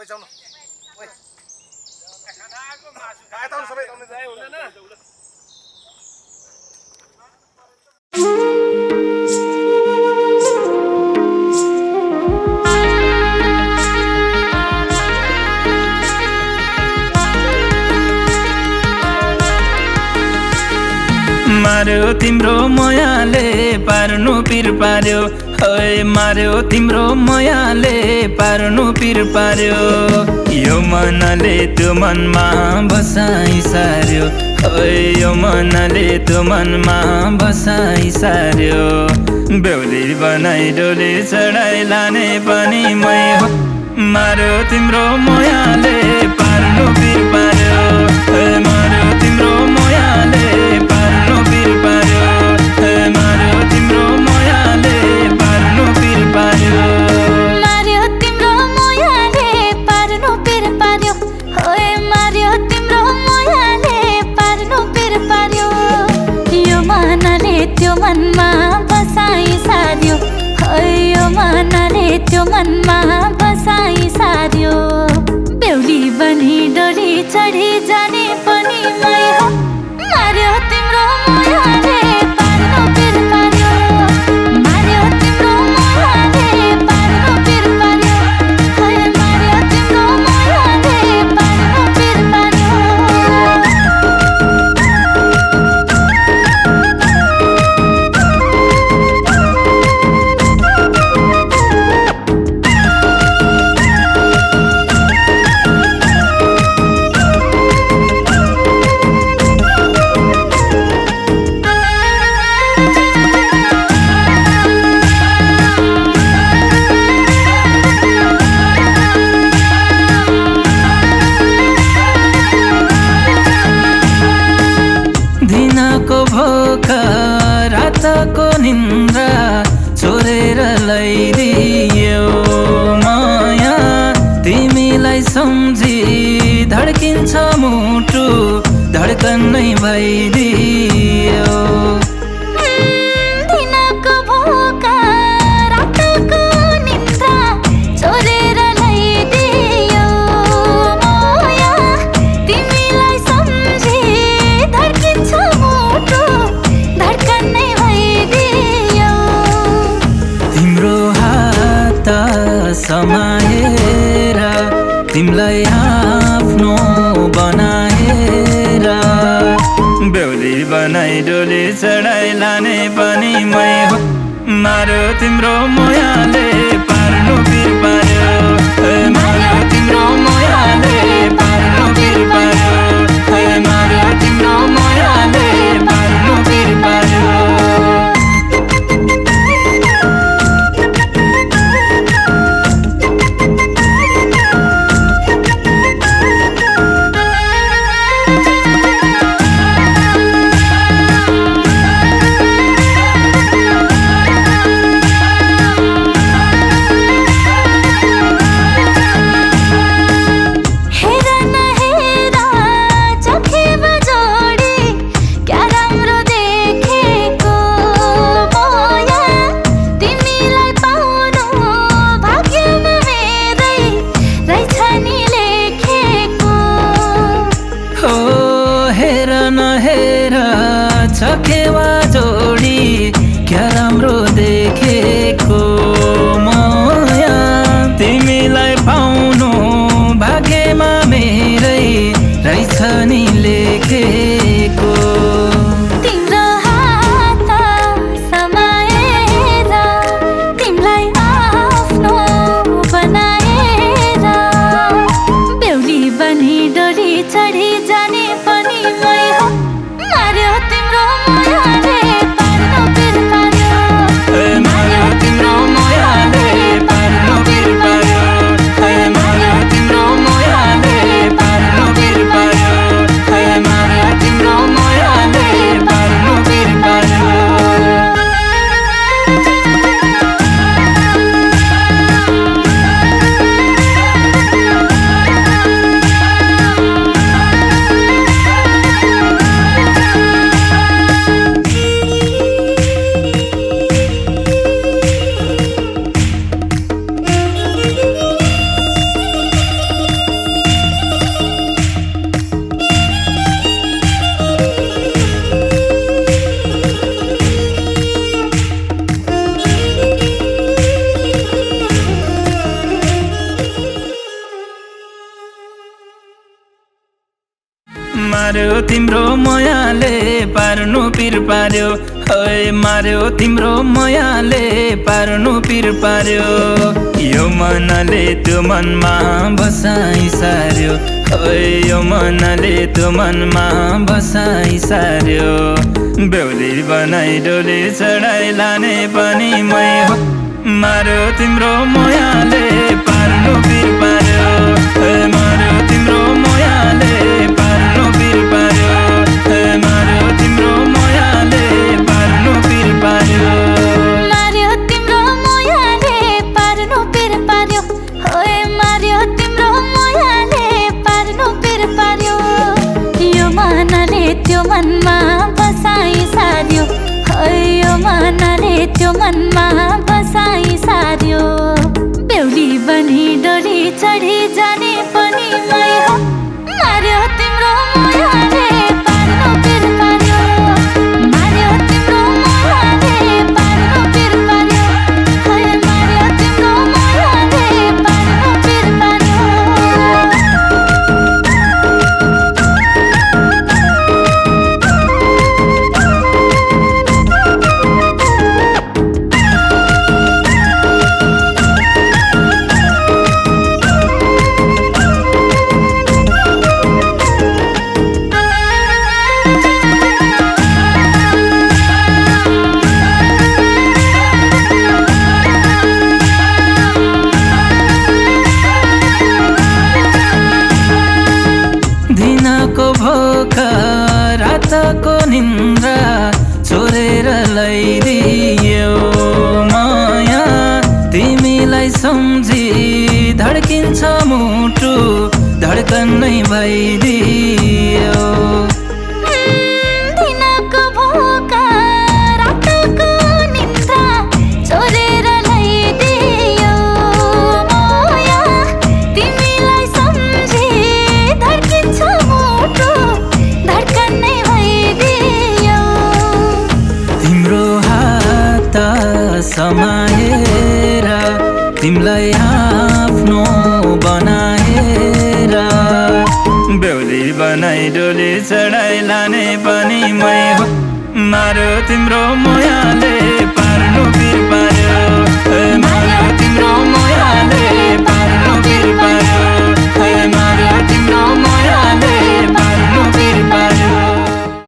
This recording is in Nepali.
ओइ जाऊ न ओइ खानाको मासु खाए त सबै आउने जाए हुँदैन मार्यो तिम्रो मायाले पार्नु पिर पार्यो ओए मार्यो तिम्रो मायाले पार्नु पिर पार्यो यो मनले त्यो मनमा बसाइ सार्यो ओए यो मनले त्यो मनमा बसाइ सार्यो बेहुली बनाइ डोली चढाइ लाने पनि मै हो मार्यो तिम्रो मायाले पार्नु पिर पार्यो ओए मार्यो तिम्रो मायाले पार्नु पिर पार्यो ओए मार्यो तिम्रो मायाले पार्नु पिर पार्यो मार्यो तिम्रो मायाले पार्नु पिर पार्यो ओए मार्यो तिम्रो मायाले पार्नु पिर पार्यो यो मनले त्यो मनमा बसाइ सार्यो ओए यो मनले त्यो मनमा बसाइ सार्यो बेहुली बनी डोली चढी जाने पनि मै हो मार्यो तिम्रो मायाले पार्नु पिर पार्यो मार्यो तिम्रो मायाले पार्नु पिर पार्यो ओए मार्यो तिम्रो मायाले पार्नु पिर पार्यो दिनको भोका रातको निन्द्रा चोरेर लैदियो माया तिमीलाई सम्झी धड्किन्छ मुटु धड्कन नै भइदियो दिनको भोका रातको निन्द्रा चोरेर लैदियो माया तिमीलाई सम्झी धड्किन्छ मुटु धड्कन नै भइदियो तिम्रो हात समाएर तिमीलाई आफ्नो बनाएर बेहुली बनाइ डोली चढाइ लाने पनि मै हो मार्यो तिम्रो मायाले पार्नु पिर पार्यो ओए मार्यो तिम्रो मायाले पार्नु पिर पार्यो ओए मार्यो तिम्रो मायाले पार्नु पिर पार्यो हेर न हेर चोखेमा जोडी क्या राम्रो देखेको माया तिमीलाई पाउनु भाग्यमा मेरै रहेछ नि लेखेको हो हेर न हेर छकेवा जोडी क्या राम्रो देखेको माया तिमीलाई पाउनु भाग्यमा मेरै रहेछ नि लेखेको तिम्रो हात समाएर तिमीलाई आफ्नो बनाएर बेहुली बनी डोली चढी जाने पनि मै हो मार्यो तिम्रो मायाले पार्नु पिर पार्यो ओए मार्यो मार्यो तिम्रो मायाले पार्नु पिर पार्यो है मार्यो तिम्रो मायाले पार्नु पिर पार्यो यो मनले त्यो मनमा बसाइ सार्यो है यो मनले त्यो मनमा बसाइ सार्यो बेहुली बनाई डोली चढाइ लाने पनि मै हो मार्यो तिम्रो मायाले पार्नु पिर पार्यो है मार्यो तिम्रो मायाले पार्नु पिर पार्यो है मार्यो तिम्रो मायाले पार्नु पिर पार्यो मार्यो तिम्रो मायाले पार्नु पिर पार्यो ओए मार्यो तिम्रो मायाले पार्नु पिर पार्यो यो मनले त्यो मनमा बसाइ सार्यो यो मनले त्यो मनमा बसाइ सार्यो बेहुली बनी डोली चढी जाने पनि मै हो मार्यो तिम्रो मायाले पार्नु पिर पार्यो मार्यो तिम्रो मायाले पार्नु पिर पार्यो है मार्यो तिम्रो मायाले पार्नु पिर पार्यो दिनको भोका रातको निन्द्रा चोरेर लैदियो माया तिमीलाई सम्झी धड्किन्छ मुटु धड्कन नै भइदियो दिनको भोका रातको निन्द्रा चोरेर लैदियो माया तिमीलाई सम्झी धड्किन्छ मुटु धड्कन नै भइदियो तिम्रो हात समाएर तिमीलाई आफ्नो बनाएर बेहुली बनाई डोली चढाइ लाने पनि मै हो मार्यो तिम्रो मायाले पार्नु